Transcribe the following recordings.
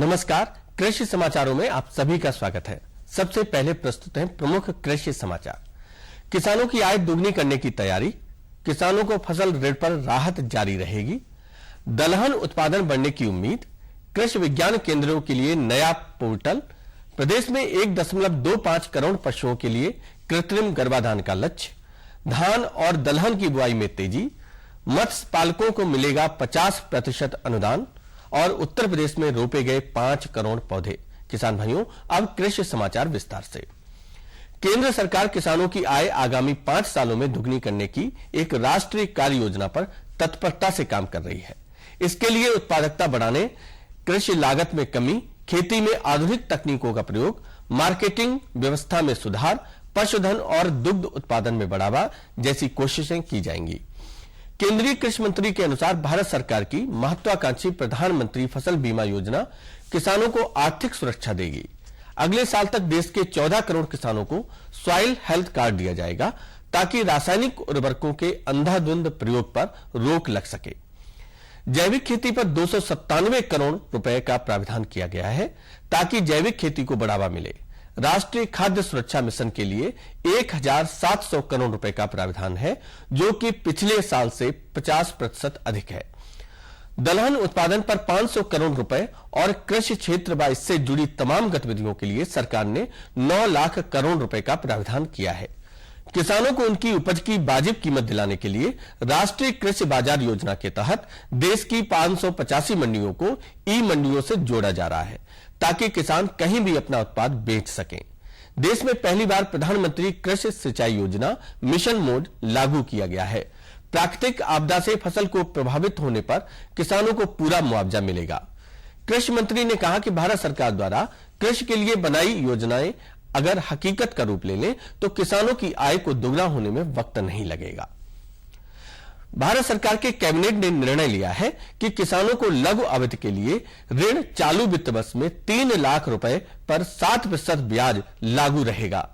नमस्कार, कृषि समाचारों में आप सभी का स्वागत है। सबसे पहले प्रस्तुत हैं प्रमुख कृषि समाचार। किसानों की आय दुगनी करने की तैयारी, किसानों को फसल ऋण पर राहत जारी रहेगी। दलहन उत्पादन बढ़ने की उम्मीद, कृषि विज्ञान केंद्रों के लिए नया पोर्टल। प्रदेश में 1.25 करोड़ पशुओं के लिए कृत्रिम गर्भाधान का लक्ष्य। धान और दलहन की बुआई में तेजी। मत्स्य पालकों को मिलेगा 50% अनुदान और उत्तर प्रदेश में रोपे गए 5 करोड़ पौधे। किसान भाइयों, अब कृषि समाचार विस्तार से। केंद्र सरकार किसानों की आय आगामी 5 सालों में दुगनी करने की एक राष्ट्रीय कार्य योजना पर तत्परता से काम कर रही है। इसके लिए उत्पादकता बढ़ाने, कृषि लागत में कमी, खेती में आधुनिक तकनीकों का प्रयोग, मार्केटिंग व्यवस्था में सुधार, पशुधन और दुग्ध उत्पादन में बढ़ावा जैसी कोशिशें की जाएंगी। केंद्रीय कृषि मंत्री के अनुसार भारत सरकार की महत्वाकांक्षी प्रधानमंत्री फसल बीमा योजना किसानों को आर्थिक सुरक्षा देगी। अगले साल तक देश के 14 करोड़ किसानों को सॉइल हेल्थ कार्ड दिया जाएगा ताकि रासायनिक उर्वरकों के अंधाधुंध प्रयोग पर रोक लग सके। जैविक खेती पर 297 करोड़ रुपए का प्रावधान किया गया है ताकि जैविक खेती को बढ़ावा मिले। राष्ट्रीय खाद्य सुरक्षा मिशन के लिए 1700 करोड़ रुपए का प्रावधान है, जो कि पिछले साल से 50% अधिक है। दलहन उत्पादन पर 500 करोड़ रुपए और कृषि क्षेत्र व इससे जुड़ी तमाम गतिविधियों के लिए सरकार ने 9 लाख करोड़ रुपए का प्रावधान किया है। किसानों को उनकी उपज की वाजिब कीमत दिलाने के लिए राष्ट्रीय कृषि बाजार योजना के तहत देश की 585 मंडियों को ई मंडियों से जोड़ा जा रहा है ताकि किसान कहीं भी अपना उत्पाद बेच सकें। देश में पहली बार प्रधानमंत्री कृषि सिंचाई योजना मिशन मोड लागू किया गया है। प्राकृतिक आपदा से फसल को प्रभावित होने पर किसानों को पूरा मुआवजा मिलेगा। कृषि मंत्री ने कहा कि भारत सरकार द्वारा कृषि के लिए बनाई योजनाएं अगर हकीकत का रूप ले लें तो किसानों की आय को दोगुना होने में वक्त नहीं लगेगा। भारत सरकार के कैबिनेट ने निर्णय लिया है कि किसानों को लघु अवधि के लिए ऋण चालू वित्त वर्ष में 3 लाख रुपए पर 7% ब्याज लागू रहेगा।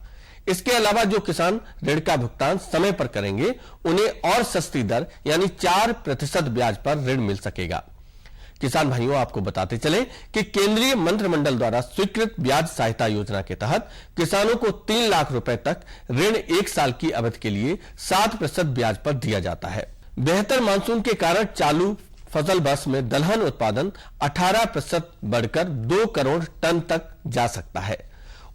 इसके अलावा जो किसान ऋण का भुगतान समय पर करेंगे उन्हें और सस्ती दर यानी 4% ब्याज पर ऋण मिल सकेगा। किसान भाइयों, आपको बताते चले कि केंद्रीय मंत्रिमंडल द्वारा स्वीकृत ब्याज सहायता योजना के तहत किसानों को 3 लाख रुपए तक ऋण 1 साल की अवधि के लिए 7% ब्याज पर दिया जाता है। बेहतर मानसून के कारण चालू फसल वर्ष में दलहन उत्पादन 18% बढ़कर 2 करोड़ टन तक जा सकता है।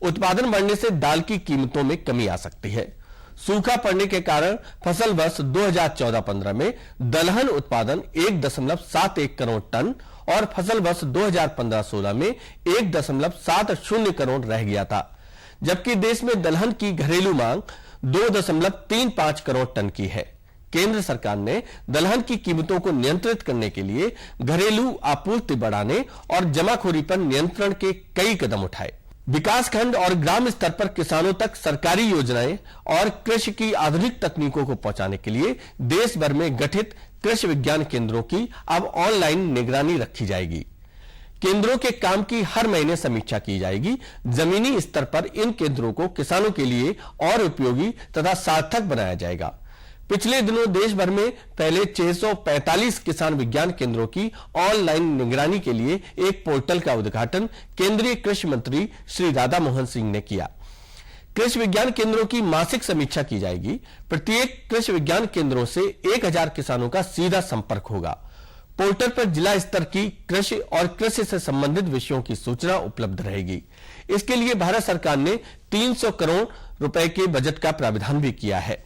उत्पादन बढ़ने से दाल की कीमतों में कमी आ सकती है। सूखा पड़ने के कारण फसल वर्ष 2014-15 में दलहन उत्पादन 1.71 करोड़ टन और फसल वर्ष 2015-16 में 1.70 करोड़ रह गया था, जबकि देश में दलहन की घरेलू मांग 2.35 करोड़ टन की है। केंद्र सरकार ने दलहन की कीमतों को नियंत्रित करने के लिए घरेलू आपूर्ति बढ़ाने और जमाखोरी पर नियंत्रण के कई कदम उठाए। विकासखंड और ग्राम स्तर पर किसानों तक सरकारी योजनाएं और कृषि की आधुनिक तकनीकों को पहुंचाने के लिए देश भर में गठित कृषि विज्ञान केंद्रों की अब ऑनलाइन निगरानी रखी जाएगी। केंद्रों के काम की हर महीने समीक्षा की जाएगी। जमीनी स्तर पर इन केंद्रों को किसानों के लिए और उपयोगी तथा सार्थक बनाया जाएगा। पिछले दिनों देश भर में पहले 645 किसान विज्ञान केंद्रों की ऑनलाइन निगरानी के लिए एक पोर्टल का उद्घाटन केंद्रीय कृषि मंत्री श्री राधा मोहन सिंह ने किया। कृषि विज्ञान केंद्रों की मासिक समीक्षा की जाएगी। प्रत्येक कृषि विज्ञान केंद्रों से 1000 किसानों का सीधा संपर्क होगा। पोर्टल पर जिला स्तर की कृषि और कृषि से संबंधित विषयों की सूचना उपलब्ध रहेगी। इसके लिए भारत सरकार ने 300 करोड़ रुपए के बजट का प्रावधान भी किया है।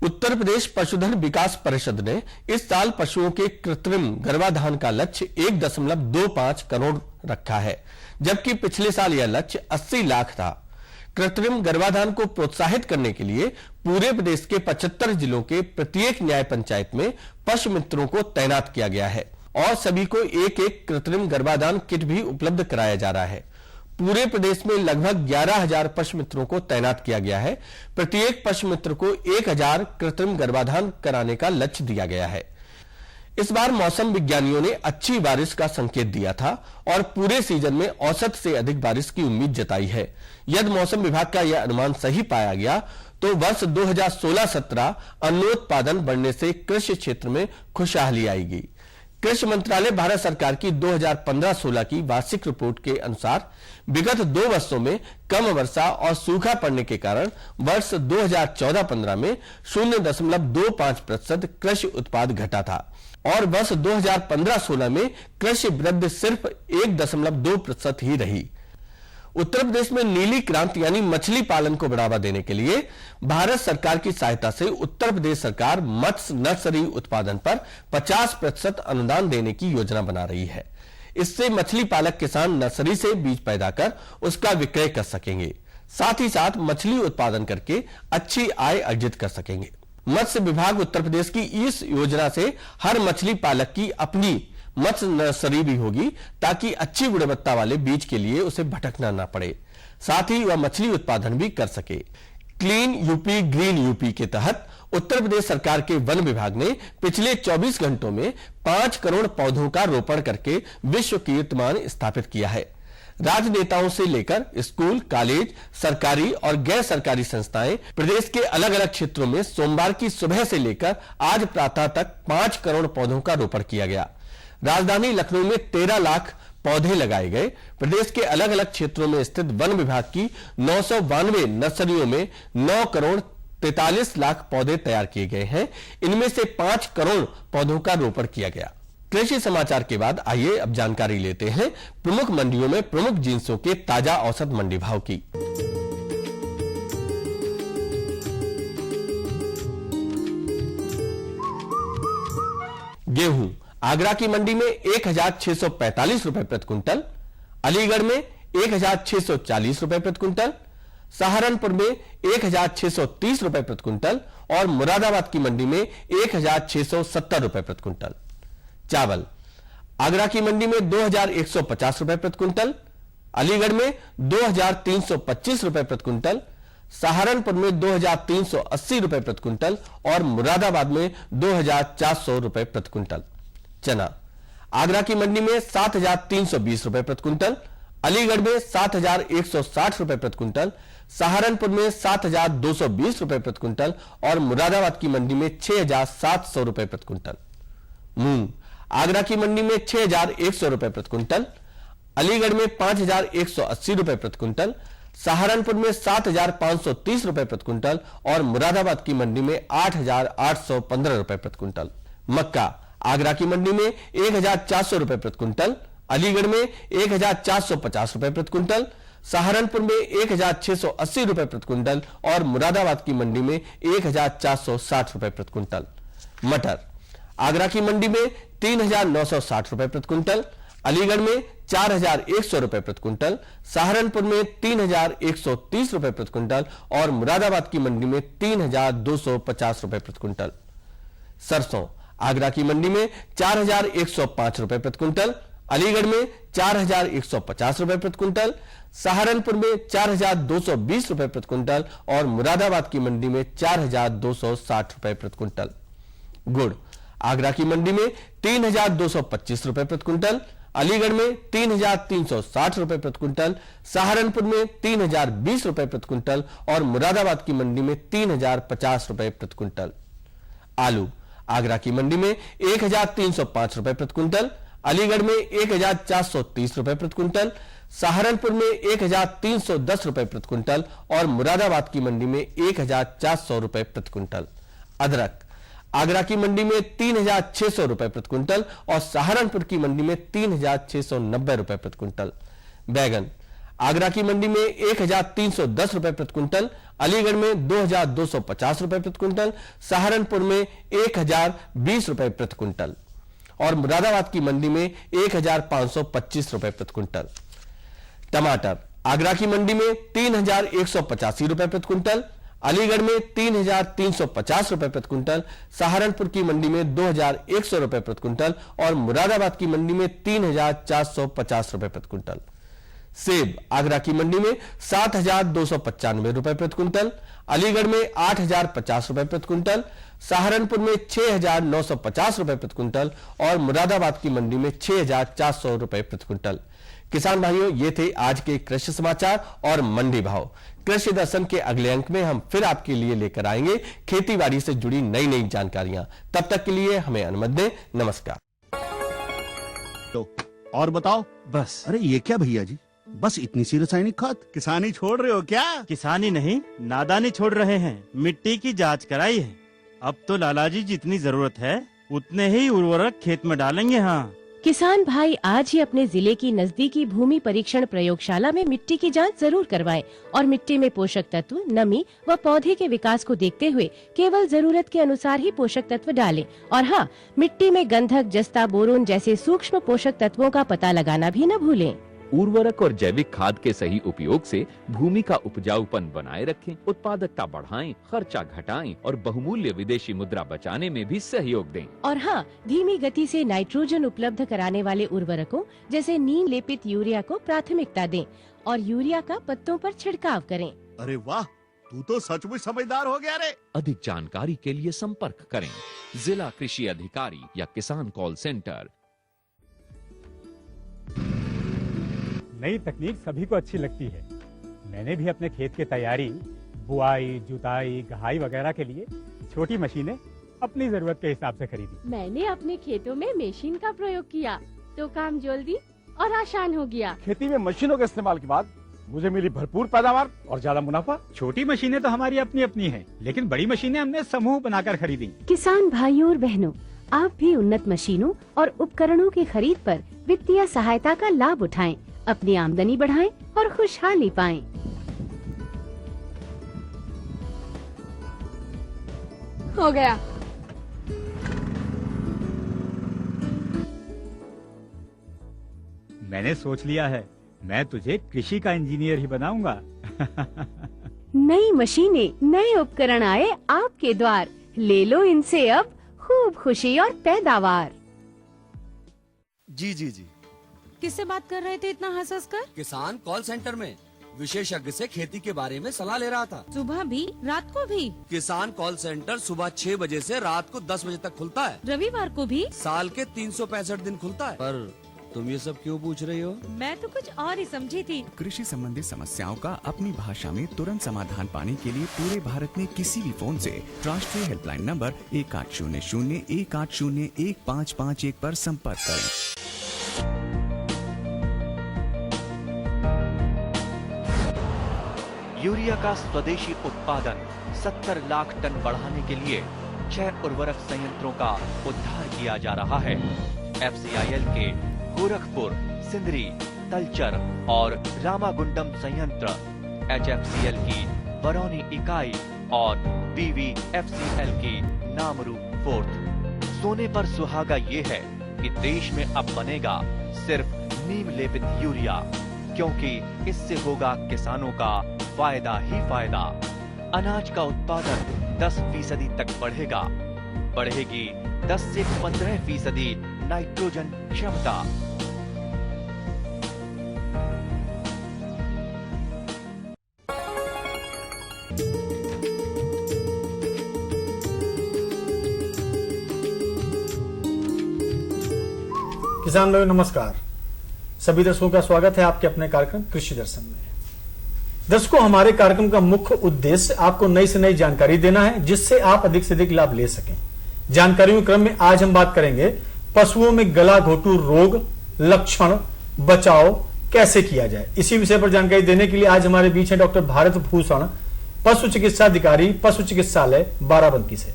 उत्तर प्रदेश पशुधन विकास परिषद ने इस साल पशुओं के कृत्रिम गर्भाधान का लक्ष्य 1.25 करोड़ रखा है, जबकि पिछले साल यह लक्ष्य 80 लाख था। कृत्रिम गर्भाधान को प्रोत्साहित करने के लिए पूरे प्रदेश के 75 जिलों के प्रत्येक न्याय पंचायत में पशु मित्रों को तैनात किया गया है और सभी को एक कृत्रिम गर्भाधान किट भी उपलब्ध कराया जा रहा है। पूरे प्रदेश में लगभग 11,000 पशु मित्रों को तैनात किया गया है। प्रत्येक पशु मित्र को 1,000 कृत्रिम गर्भाधान कराने का लक्ष्य दिया गया है। इस बार मौसम विज्ञानियों ने अच्छी बारिश का संकेत दिया था और पूरे सीजन में औसत से अधिक बारिश की उम्मीद जताई है। यदि मौसम विभाग का यह अनुमान सही पाया गया तो वर्ष 2016-17 अन्नोत्पादन बढ़ने से कृषि क्षेत्र में खुशहाली आएगी। कृषि मंत्रालय भारत सरकार की 2015-16 की वार्षिक रिपोर्ट के अनुसार विगत 2 वर्षों में कम वर्षा और सूखा पड़ने के कारण वर्ष 2014-15 में 0.25% कृषि उत्पाद घटा था और वर्ष 2015-16 में कृषि वृद्धि सिर्फ 1.2% ही रही। उत्तर प्रदेश में नीली क्रांति यानी मछली पालन को बढ़ावा देने के लिए भारत सरकार की सहायता से उत्तर प्रदेश सरकार मत्स्य नर्सरी उत्पादन पर 50% अनुदान देने की योजना बना रही है। इससे मछली पालक किसान नर्सरी से बीज पैदा कर उसका विक्रय कर सकेंगे, साथ ही साथ मछली उत्पादन करके अच्छी आय अर्जित कर सकेंगे। मत्स्य विभाग उत्तर प्रदेश की इस योजना से हर मछली पालक की अपनी मत्स्य नर्सरी भी होगी, ताकि अच्छी गुणवत्ता वाले बीज के लिए उसे भटकना ना पड़े, साथ ही वह मछली उत्पादन भी कर सके। क्लीन यूपी ग्रीन यूपी के तहत उत्तर प्रदेश सरकार के वन विभाग ने पिछले 24 घंटों में 5 करोड़ पौधों का रोपण करके विश्व कीर्तिमान स्थापित किया है। राजनेताओं से लेकर स्कूल, कॉलेज, सरकारी और गैर सरकारी संस्थाएं प्रदेश के अलग अलग क्षेत्रों में सोमवार की सुबह से लेकर आज प्रातः तक 5 करोड़ पौधों का रोपण किया गया। राजधानी लखनऊ में 13 लाख पौधे लगाए गए। प्रदेश के अलग अलग क्षेत्रों में स्थित वन विभाग की 992 नर्सरियों में 9 करोड़ 43 लाख पौधे तैयार किए गए हैं। इनमें से 5 करोड़ पौधों का रोपण किया गया। कृषि समाचार के बाद आइए अब जानकारी लेते हैं प्रमुख मंडियों में प्रमुख जिंसों के ताजा औसत मंडी भाव की। गेहूं आगरा की मंडी में 1645 रुपए प्रति क्विंटल, अलीगढ़ में 1640 रुपए प्रति क्विंटल, सहारनपुर में 1630 रुपए प्रति क्विंटल और मुरादाबाद की मंडी में 1670 रुपए प्रति क्विंटल। चावल आगरा की मंडी में 2150 रुपए प्रति क्विंटल, अलीगढ़ में 2325 रुपए प्रति क्विंटल, सहारनपुर में 2380 रुपए प्रति क्विंटल और मुरादाबाद में 2400 रुपए प्रति क्विंटल। चना आगरा की मंडी में 7320 रुपए प्रति क्विंटल, अलीगढ़ में 7160 रुपए प्रति क्विंटल, सहारनपुर में 7220 रुपए प्रति क्विंटल और मुरादाबाद की मंडी में 6700 रुपए प्रति क्विंटल। मूंग आगरा की मंडी में 6100 रुपए प्रति क्विंटल, अलीगढ़ में 5180 रुपए प्रति क्विंटल, सहारनपुर में 7530 रुपए प्रति क्विंटल और मुरादाबाद की मंडी में 8815 रुपए प्रति क्विंटल। मक्का आगरा की मंडी में 1400 रुपए प्रति क्विंटल, अलीगढ़ में 1450 रुपए प्रति क्विंटल, सहारनपुर में 1680 रुपए प्रति क्विंटल और मुरादाबाद की मंडी में 1460 रुपए प्रति क्विंटल। मटर आगरा की मंडी में 3960 रुपए प्रति क्विंटल, अलीगढ़ में 4100 रुपए प्रति क्विंटल, सहारनपुर में 3130 रुपए प्रति क्विंटल और मुरादाबाद की मंडी में 3250 रुपए प्रति क्विंटल। सरसों आगरा की मंडी में 4105 रुपए प्रति क्विंटल, अलीगढ़ में 4150 रुपए प्रति क्विंटल, सहारनपुर में 4220 रुपए प्रति क्विंटल और मुरादाबाद की मंडी में 4260 रुपए प्रति क्विंटल। गुड़ आगरा की मंडी में 3225 रुपए प्रति क्विंटल, अलीगढ़ में 3360 रुपए प्रति क्विंटल, सहारनपुर में 3020 रुपए प्रति क्विंटल और मुरादाबाद की मंडी में 3050 रुपए प्रति क्विंटल। आलू आगरा की मंडी में 1305 रुपए प्रति क्विंटल, अलीगढ़ में 1430 रुपए प्रति क्विंटल, सहारनपुर में 1310 रुपए प्रति क्विंटल और मुरादाबाद की मंडी में 1400 रुपए प्रति क्विंटल। अदरक आगरा की मंडी में 3600 रुपए प्रति क्विंटल और सहारनपुर की मंडी में 3690 रुपए प्रति क्विंटल। बैगन आगरा की मंडी में 1310 रुपए प्रति क्विंटल, अलीगढ़ में 2250 रुपए प्रति क्विंटल, सहारनपुर में 1020 रुपए प्रति क्विंटल और मुरादाबाद की मंडी में 1525 रुपए प्रति क्विंटल। टमाटर आगरा की मंडी में 3185 रुपए प्रति क्विंटल, अलीगढ़ में 3350 रुपए प्रति क्विंटल, सहारनपुर की मंडी में 2100 रुपए प्रति क्विंटल और मुरादाबाद की मंडी में 3450 रुपए प्रति क्विंटल। सेब आगरा की मंडी में 7295 रुपए प्रति क्विंटल, अलीगढ़ में 8050 रुपए प्रति क्विंटल, सहारनपुर में 6950 रुपए प्रति क्विंटल और मुरादाबाद की मंडी में 6400 रुपए प्रति क्विंटल। किसान भाइयों, ये थे आज के कृषि समाचार और मंडी भाव। कृषि दर्शन के अगले अंक में हम फिर आपके लिए लेकर आएंगे खेती बाड़ी से जुड़ी नई नई जानकारियां। तब तक के लिए हमें अनुमति दें। नमस्कार। छींटो। और बताओ। बस। अरे ये क्या भैया जी, बस इतनी सी रासायनिक खाद? किसानी छोड़ रहे हो क्या? किसानी नहीं, नादानी छोड़ रहे हैं। मिट्टी की जांच कराई है। अब तो लाला जी जितनी जरूरत है उतने ही उर्वरक खेत में डालेंगे। हाँ, किसान भाई आज ही अपने जिले की नजदीकी भूमि परीक्षण प्रयोगशाला में मिट्टी की जांच जरूर करवाएं और मिट्टी में पोषक तत्व, नमी व पौधे के विकास को देखते हुए केवल जरूरत के अनुसार ही पोषक तत्व डालें। और हाँ, मिट्टी में गंधक, जस्ता, बोरोन जैसे सूक्ष्म पोषक तत्वों का पता लगाना भी न भूलें। उर्वरक और जैविक खाद के सही उपयोग से भूमि का उपजाऊपन बनाए रखें, उत्पादकता बढ़ाएं, खर्चा घटाएं और बहुमूल्य विदेशी मुद्रा बचाने में भी सहयोग दें। और हाँ, धीमी गति से नाइट्रोजन उपलब्ध कराने वाले उर्वरकों जैसे नीम लेपित यूरिया को प्राथमिकता दें और यूरिया का पत्तों पर छिड़काव करें। अरे वाह, तू तो सचमुच समझदार हो गया रे। अधिक जानकारी के लिए संपर्क करें जिला कृषि अधिकारी या किसान कॉल सेंटर। नई तकनीक सभी को अच्छी लगती है। मैंने भी अपने खेत की तैयारी, बुआई, जुताई, गहाई वगैरह के लिए छोटी मशीनें अपनी जरूरत के हिसाब से खरीदी। मैंने अपने खेतों में मशीन का प्रयोग किया तो काम जल्दी और आसान हो गया। खेती में मशीनों के इस्तेमाल के बाद मुझे मिली भरपूर पैदावार और ज्यादा मुनाफा। छोटी मशीनें तो हमारी अपनी अपनी हैं, लेकिन बड़ी मशीनें हमने समूह बनाकर खरीदी। किसान भाइयों और बहनों, आप भी उन्नत मशीनों और उपकरणों की खरीद पर वित्तीय सहायता का लाभ उठाएं, अपनी आमदनी बढ़ाएं और खुशहाली पाएं। हो गया। मैंने सोच लिया है, मैं तुझे कृषि का इंजीनियर ही बनाऊंगा। नई मशीनें, नए उपकरण आए आपके द्वार, ले लो इनसे अब खूब खुशी और पैदावार। जी जी जी। किससे बात कर रहे थे इतना हंस हंस कर? किसान कॉल सेंटर में विशेषज्ञ से खेती के बारे में सलाह ले रहा था। सुबह भी, रात को भी? किसान कॉल सेंटर सुबह 6 बजे से रात को 10 बजे तक खुलता है। रविवार को भी? साल के 365 दिन खुलता है। पर तुम ये सब क्यों पूछ रही हो? मैं तो कुछ और ही समझी थी। कृषि संबंधी समस्याओं का अपनी भाषा में तुरंत समाधान पाने के लिए पूरे भारत में किसी भी फोन से राष्ट्रीय हेल्पलाइन नंबर 1800-180-1551 पर संपर्क करें। यूरिया का स्वदेशी उत्पादन 70 लाख टन बढ़ाने के लिए 6 उर्वरक संयंत्रों का उद्धार किया जा रहा है। FCIL के गोरखपुर, सिंदरी, तलचर और रामागुंडम संयंत्र, HFCL की बरौनी इकाई और BVFCL की नामरू फोर्थ। सोने पर सुहागा ये है कि देश में अब बनेगा सिर्फ नीम लेपित यूरिया, क्योंकि इससे होगा किसानों का फायदा ही फायदा। अनाज का उत्पादन 10% तक बढ़ेगा। बढ़ेगी 10 से 15% नाइट्रोजन क्षमता। किसान भाइयों नमस्कार। सभी दर्शकों का स्वागत है आपके अपने कार्यक्रम कृषि दर्शन में। दर्शकों, हमारे कार्यक्रम का मुख्य उद्देश्य आपको नई से नई जानकारी देना है, जिससे आप अधिक से अधिक लाभ ले सकें। जानकारियों के क्रम में आज हम बात करेंगे पशुओं में गला घोटू रोग, लक्षण, बचाव कैसे किया जाए। इसी विषय पर जानकारी देने के लिए आज हमारे बीच है डॉक्टर भारत भूषण, पशु चिकित्सा अधिकारी, पशु चिकित्सालय बाराबंकी से।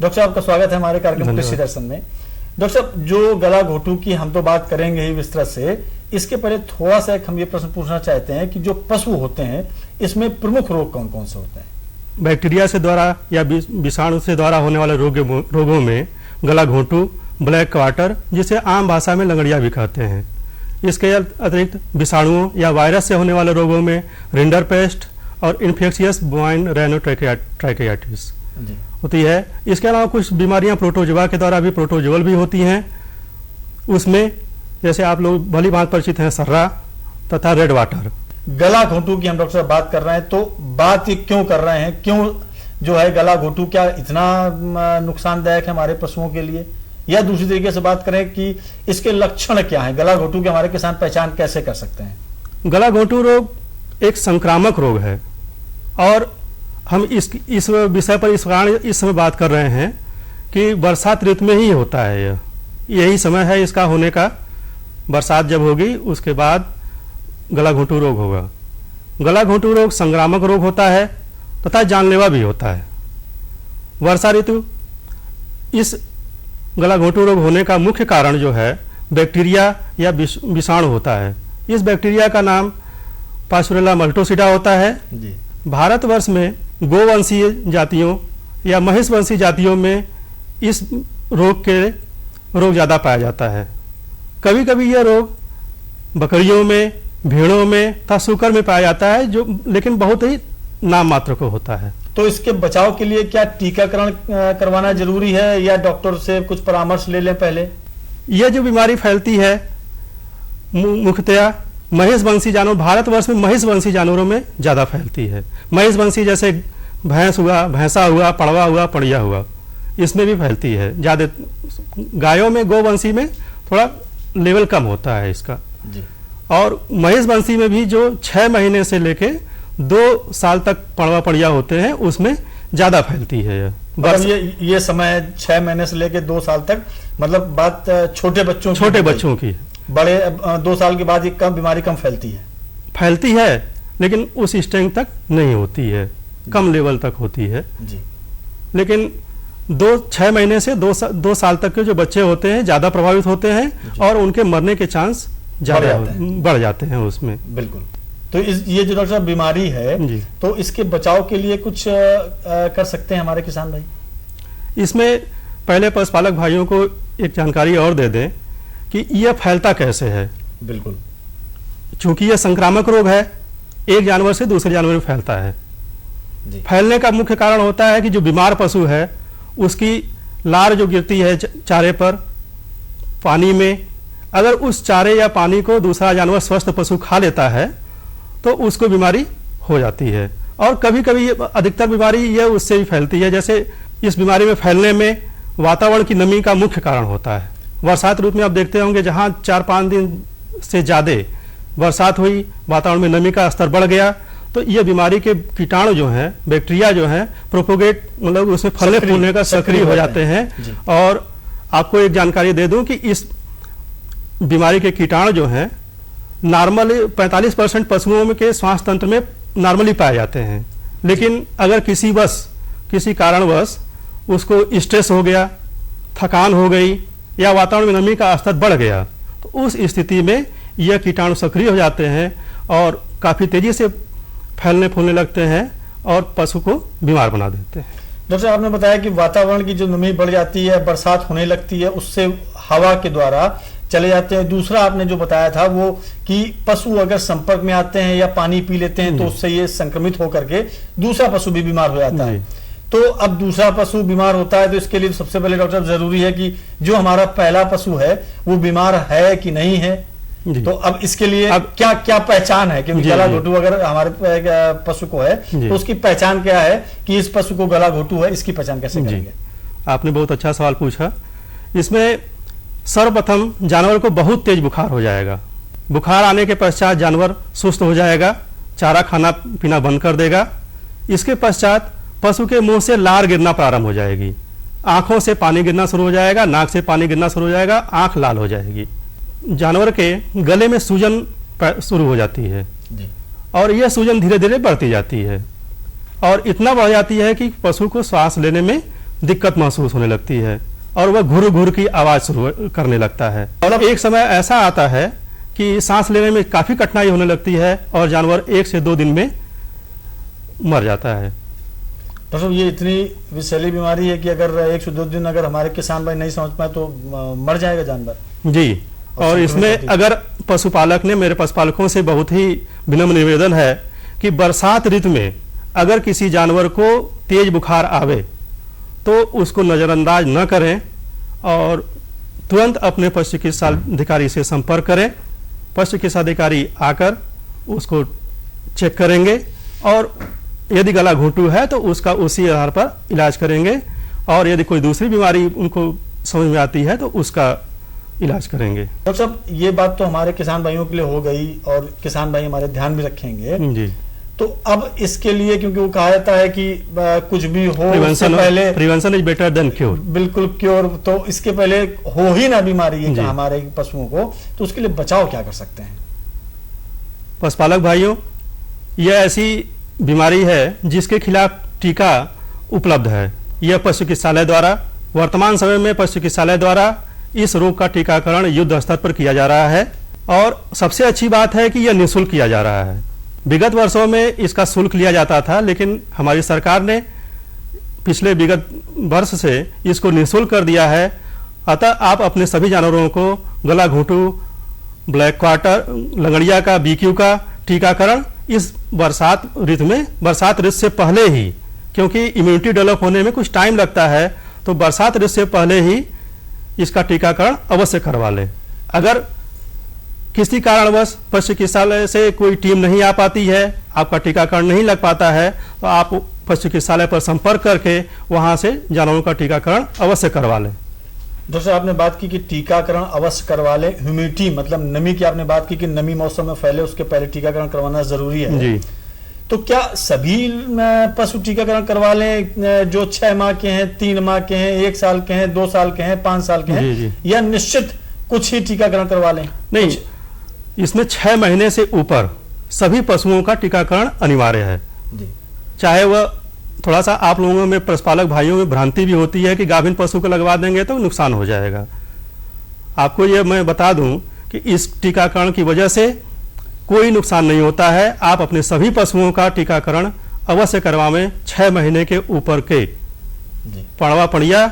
डॉक्टर साहब का स्वागत है हमारे कार्यक्रम कृषि दर्शन में। डॉक्टर साहब, जो गला घोटू की हम तो बात करेंगे ही विस्तृत से, इसके पहले थोड़ा सा हम ये प्रश्न पूछना चाहते हैं कि जो पशु होते हैं इसमें प्रमुख रोग कौन कौन से होते हैं? बैक्टीरिया से द्वारा या विषाणु से द्वारा होने वाले रोगों में गला घोटू, ब्लैक क्वार्टर, जिसे आम भाषा में लंगड़िया भी कहते हैं। इसके अतिरिक्त विषाणुओं या वायरस से होने वाले रोगों में रिंडरपेस्ट और इन्फेक्शियस बोवाइन राइनोट्रैकियाइटिस होती है। इसके अलावा कुछ बीमारियां प्रोटोजोआ के द्वारा भी प्रोटोजोअल भी होती हैं। उसमें जैसे आप लोग भली भांति परिचित हैं सर्रा तथा रेड वाटर। गला घोटू की हम डॉक्टर साहब बात कर रहे हैं, तो बात ये क्यों कर रहे हैं? क्यों जो है गला घोटू क्या इतना नुकसानदायक है हमारे पशुओं के लिए? या दूसरी तरीके से बात करें कि इसके लक्षण क्या हैं? गला घोटू के हमारे किसान पहचान कैसे कर सकते हैं? गला घोटू रोग एक संक्रामक रोग है और हम इस विषय पर इस कारण इस समय बात कर रहे हैं कि बरसात ऋतु में ही होता है। यही समय है इसका होने का, बरसात जब होगी उसके बाद गला घोंटू रोग होगा। गला घोंटू रोग संक्रामक रोग होता है तथा जानलेवा भी होता है। वर्षा ऋतु इस गला घोंटू रोग होने का मुख्य कारण जो है बैक्टीरिया या विषाणु होता है। इस बैक्टीरिया का नाम पास्चुरेला मल्टोसिडा होता है। भारतवर्ष में गोवंशीय जातियों या महिषवंशी जातियों में इस रोग ज़्यादा पाया जाता है। कभी कभी यह रोग बकरियों में, भेड़ों में तथा सूकर में पाया जाता है, जो लेकिन बहुत ही नाम मात्र को होता है। तो इसके बचाव के लिए क्या टीकाकरण करवाना जरूरी है या डॉक्टर से कुछ परामर्श ले लें पहले? यह जो बीमारी फैलती है मुख्यतया महिषवंशी जानवर, भारतवर्ष में महिषवंशी जानवरों में ज़्यादा फैलती है। महिषवंशी जैसे भैंस हुआ, भैंसा हुआ, पड़वा हुआ, पड़िया हुआ, इसमें भी फैलती है ज़्यादा। गायों में, गोवंशी में थोड़ा लेवल कम होता है इसका जी। और महिषवंशी में भी जो 6 महीने से लेके 2 साल तक पड़वा पड़िया होते हैं उसमें ज़्यादा फैलती है। मतलब ये समय 6 महीने से लेके 2 साल तक, मतलब बात छोटे बच्चों की। बड़े 2 साल के बाद ये बीमारी कम फैलती है लेकिन उस स्टेज तक नहीं होती है, कम लेवल तक होती है जी। लेकिन 6 महीने से 2 साल तक के जो बच्चे होते हैं ज़्यादा प्रभावित होते हैं और उनके मरने के चांस ज़्यादा बढ़ जाते हैं उसमें। बिल्कुल। तो ये जो डॉक्टर साहब बीमारी है तो इसके बचाव के लिए कुछ कर सकते हैं हमारे किसान भाई? इसमें पहले पशुपालक भाइयों को एक जानकारी और दे दें कि यह फैलता कैसे है। बिल्कुल। चूंकि यह संक्रामक रोग है, एक जानवर से दूसरे जानवर में फैलता है। फैलने का मुख्य कारण होता है कि जो बीमार पशु है उसकी लार जो गिरती है चारे पर, पानी में, अगर उस चारे या पानी को दूसरा जानवर स्वस्थ पशु खा लेता है तो उसको बीमारी हो जाती है। और कभी कभी अधिकतर बीमारी यह उससे भी फैलती है। जैसे इस बीमारी में फैलने में वातावरण की नमी का मुख्य कारण होता है। बरसात ऋतु में आप देखते होंगे जहाँ 4-5 दिन से ज़्यादा बरसात हुई, वातावरण में नमी का स्तर बढ़ गया, तो ये बीमारी के कीटाणु जो हैं, बैक्टीरिया जो हैं, प्रोपोगेट मतलब उसमें फलने फूलने का सक्रिय हो जाते हैं। और आपको एक जानकारी दे दूं कि इस बीमारी के कीटाणु जो हैं नॉर्मली 45% पशुओं में के श्वास तंत्र में नॉर्मली पाए जाते हैं। लेकिन अगर किसी कारणवश उसको स्ट्रेस हो गया, थकान हो गई या वातावरण में नमी का स्तर बढ़ गया तो उस स्थिति में यह कीटाणु सक्रिय हो जाते हैं और काफ़ी तेजी से फैलने फूलने लगते हैं और पशु को बीमार बना देते हैं। डॉक्टर साहब, आपने बताया कि वातावरण की जो नमी बढ़ जाती है, बरसात होने लगती है, उससे हवा के द्वारा चले जाते हैं। दूसरा आपने जो बताया था वो कि पशु अगर संपर्क में आते हैं या पानी पी लेते हैं तो उससे ये संक्रमित होकर के दूसरा पशु भी बीमार हो जाता है। तो अब दूसरा पशु बीमार होता है तो इसके लिए सबसे पहले डॉक्टर साहब जरूरी है कि जो हमारा पहला पशु है वो बीमार है कि नहीं है। तो अब इसके लिए अब क्या पहचान है? क्योंकि गला घोटू अगर हमारे पशु को है तो उसकी पहचान क्या है कि इस पशु को गला घोटू है, इसकी पहचान कैसे करेंगे? आपने बहुत अच्छा सवाल पूछा। इसमें सर्वप्रथम जानवर को बहुत तेज बुखार हो जाएगा। बुखार आने के पश्चात जानवर सुस्त हो जाएगा, चारा खाना पीना बंद कर देगा। इसके पश्चात पशु के मुंह से लार गिरना प्रारंभ हो जाएगी, आंखों से पानी गिरना शुरू हो जाएगा, नाक से पानी गिरना शुरू हो जाएगा, आंख लाल हो जाएगी। जानवर के गले में सूजन शुरू हो जाती है और यह सूजन धीरे धीरे बढ़ती जाती है और इतना बढ़ जाती है कि पशु को सांस लेने में दिक्कत महसूस होने लगती है और वह घुर घुर की आवाज शुरू करने लगता है। और एक समय ऐसा आता है कि सांस लेने में काफी कठिनाई होने लगती है और जानवर 1 से 2 दिन में मर जाता है। डॉक्टर, ये इतनी विषैली बीमारी है कि अगर 1 से 2 दिन अगर हमारे किसान भाई नहीं समझ पाए तो मर जाएगा जानवर जी। और इसमें अगर पशुपालक ने, मेरे पशुपालकों से बहुत ही विनम्र निवेदन है कि बरसात ऋतु में अगर किसी जानवर को तेज बुखार आवे तो उसको नज़रअंदाज न करें और तुरंत अपने पशु चिकित्सा अधिकारी से संपर्क करें। पशु चिकित्सा अधिकारी आकर उसको चेक करेंगे और यदि गला घोंटू है तो उसका उसी आधार पर इलाज करेंगे और यदि कोई दूसरी बीमारी उनको समझ में आती है तो उसका इलाज करेंगे। डॉक्टर साहब, ये बात तो हमारे किसान भाइयों के लिए हो गई और किसान भाई हमारे ध्यान में रखेंगे जी। तो अब इसके लिए, क्योंकि वो कहा जाता है कि कुछ भी हो उससे पहले prevention is better than cure, बिल्कुल क्योर, तो इसके पहले हो ही ना बीमारी है हमारे पशुओं को, तो उसके लिए बचाव क्या कर सकते हैं? पशुपालक भाइयों, यह ऐसी बीमारी है जिसके खिलाफ टीका उपलब्ध है। यह पशु चिकित्सालय द्वारा, वर्तमान समय में पशु चिकित्सालय द्वारा इस रोग का टीकाकरण युद्ध स्तर पर किया जा रहा है और सबसे अच्छी बात है कि यह निःशुल्क किया जा रहा है। विगत वर्षों में इसका शुल्क लिया जाता था, लेकिन हमारी सरकार ने पिछले विगत वर्ष से इसको निःशुल्क कर दिया है। अतः आप अपने सभी जानवरों को गला घोंटू, ब्लैक क्वार्टर, लंगड़िया का, बीक्यू का टीकाकरण इस बरसात ऋतु से पहले ही, क्योंकि इम्यूनिटी डेवलप होने में कुछ टाइम लगता है, तो बरसात ऋतु से पहले ही इसका टीकाकरण अवश्य करवा लें। अगर किसी कारणवश पशु चिकित्सालय से कोई टीम नहीं आ पाती है, आपका टीकाकरण नहीं लग पाता है, तो आप पशु चिकित्सालय पर संपर्क करके वहां से जानवरों का टीकाकरण अवश्य करवा लें। दोस्तों, आपने बात की कि टीकाकरण अवश्य करवा लें। ह्यूमिडिटी मतलब नमी की आपने बात की कि नमी मौसम में फैले उसके पहले टीकाकरण करवाना जरूरी है जी। तो क्या सभी पशु टीकाकरण करवा लें जो 6 माह के हैं, 3 माह के हैं, 1 साल के हैं, 2 साल के हैं, 5 साल के हैं, जी। या निश्चित कुछ ही टीकाकरण करवा लें? नहीं, इसमें 6 महीने से ऊपर सभी पशुओं का टीकाकरण अनिवार्य है जी। चाहे वह थोड़ा सा आप लोगों में, पशुपालक भाइयों में भ्रांति भी होती है कि गाभिन पशु को लगवा देंगे तो नुकसान हो जाएगा। आपको यह मैं बता दूं कि इस टीकाकरण की वजह से कोई नुकसान नहीं होता है। आप अपने सभी पशुओं का टीकाकरण अवश्य करवाएं। 6 महीने के ऊपर के पड़वा पड़िया,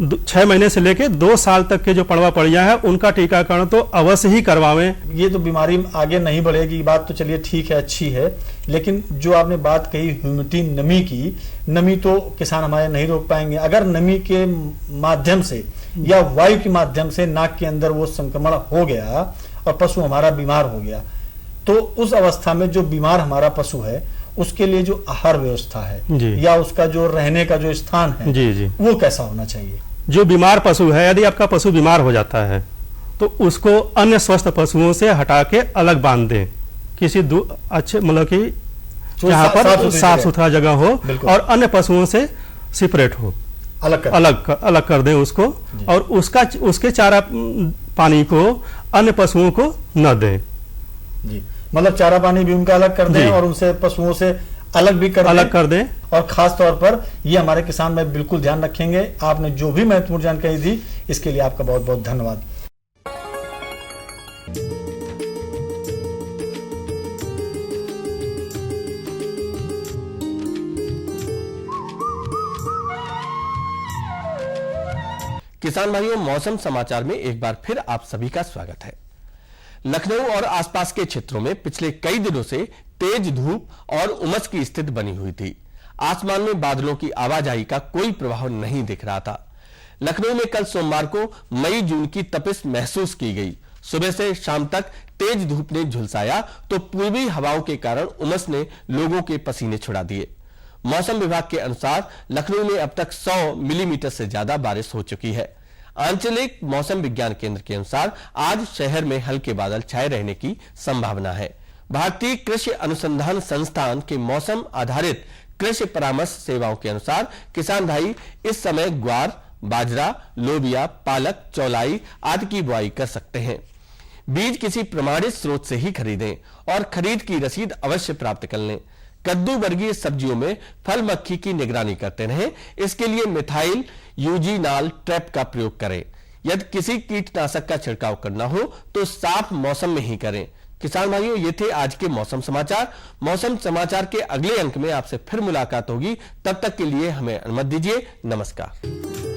6 महीने से लेके 2 साल तक के जो पड़वा पड़िया है उनका टीकाकरण तो अवश्य ही करवाएं। ये तो बीमारी आगे नहीं बढ़ेगी, बात तो चलिए ठीक है, अच्छी है, लेकिन जो आपने बात कही ह्यूमिडिटी, नमी की, नमी तो किसान हमारे नहीं रोक पाएंगे। अगर नमी के माध्यम से या वायु के माध्यम से नाक के अंदर वो संक्रमण हो गया और पशु हमारा बीमार हो गया, तो उस अवस्था में जो बीमार हमारा पशु है उसके लिए जो आहार व्यवस्था है या उसका जो रहने का जो स्थान है जी। वो कैसा होना चाहिए? जो बीमार पशु है, यदि आपका पशु बीमार हो जाता है तो उसको अन्य स्वस्थ पशुओं से हटा के अलग बांध दें, किसी अच्छे मतलब कि जहां पर साफ सुथरा जगह हो और अन्य पशुओं से सेपरेट हो, अलग कर दें उसको, और उसके चारा पानी को अन्य पशुओं को न दें जी। मतलब चारा पानी भी उनका अलग कर दें और उनसे पशुओं से अलग भी कर दें। और खास तौर पर ये हमारे किसान भाई बिल्कुल ध्यान रखेंगे। आपने जो भी महत्वपूर्ण जानकारी दी इसके लिए आपका बहुत बहुत धन्यवाद। किसान भाइयों, मौसम समाचार में एक बार फिर आप सभी का स्वागत है। लखनऊ और आसपास के क्षेत्रों में पिछले कई दिनों से तेज धूप और उमस की स्थिति बनी हुई थी। आसमान में बादलों की आवाजाही का कोई प्रभाव नहीं दिख रहा था। लखनऊ में कल सोमवार को मई जून की तपिश महसूस की गई। सुबह से शाम तक तेज धूप ने झुलसाया तो पूर्वी हवाओं के कारण उमस ने लोगों के पसीने छुड़ा दिए। मौसम विभाग के अनुसार लखनऊ में अब तक 100 मिलीमीटर से ज्यादा बारिश हो चुकी है। आंचलिक मौसम विज्ञान केंद्र के अनुसार आज शहर में हल्के बादल छाए रहने की संभावना है। भारतीय कृषि अनुसंधान संस्थान के मौसम आधारित कृषि परामर्श सेवाओं के अनुसार किसान भाई इस समय ग्वार, बाजरा, लोबिया, पालक, चौलाई आदि की बुआई कर सकते हैं। बीज किसी प्रमाणित स्रोत से ही खरीदें और खरीद की रसीद अवश्य प्राप्त कर लें। कद्दू वर्गीय सब्जियों में फल मक्खी की निगरानी करते रहें। इसके लिए मिथाइल यूजीनाल ट्रैप का प्रयोग करें। यदि किसी कीटनाशक का छिड़काव करना हो तो साफ मौसम में ही करें। किसान भाइयों, ये थे आज के मौसम समाचार। मौसम समाचार के अगले अंक में आपसे फिर मुलाकात होगी। तब तक के लिए हमें अनुमति दीजिए। नमस्कार।